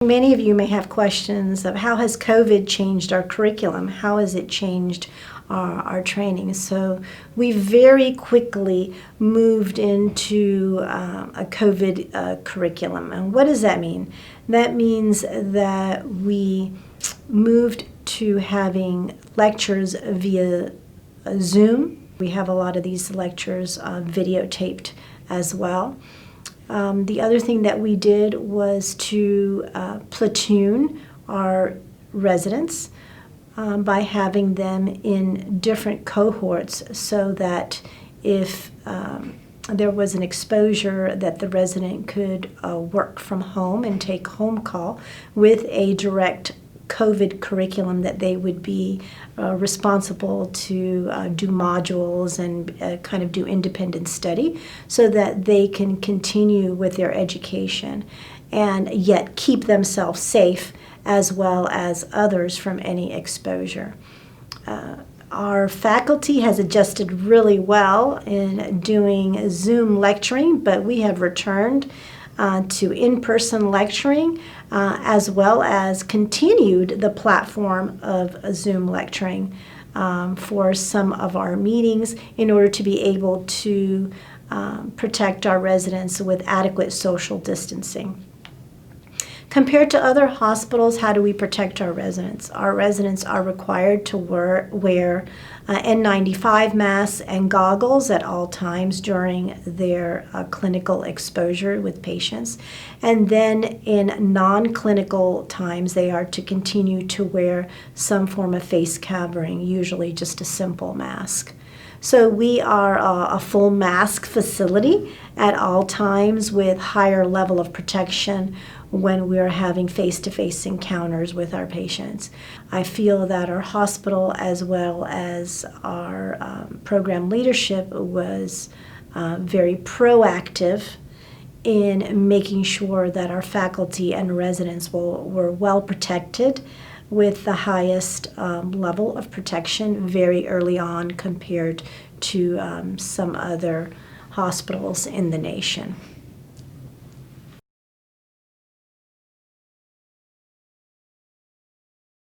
Many of you may have questions of how has COVID changed our curriculum? How has it changed our training? So we very quickly moved into a COVID curriculum. And what does that mean? That means that we moved to having lectures via Zoom. We have a lot of these lectures videotaped as well. The other thing that we did was to platoon our residents by having them in different cohorts so that if there was an exposure that the resident could work from home and take home call with a direct COVID curriculum, that they would be responsible to do modules and kind of do independent study so that they can continue with their education and yet keep themselves safe as well as others from any exposure. Our faculty has adjusted really well in doing Zoom lecturing, but we have returned to in-person lecturing as well as continued the platform of Zoom lecturing for some of our meetings in order to be able to protect our residents with adequate social distancing. Compared to other hospitals, how do we protect our residents? Our residents are required to wear N95 masks and goggles at all times during their clinical exposure with patients. And then in non-clinical times, they are to continue to wear some form of face covering, usually just a simple mask. So we are a full mask facility at all times with higher level of protection when we're having face-to-face encounters with our patients. I feel that our hospital as well as our program leadership was very proactive in making sure that our faculty and residents were well protected with the highest level of protection very early on compared to some other hospitals in the nation.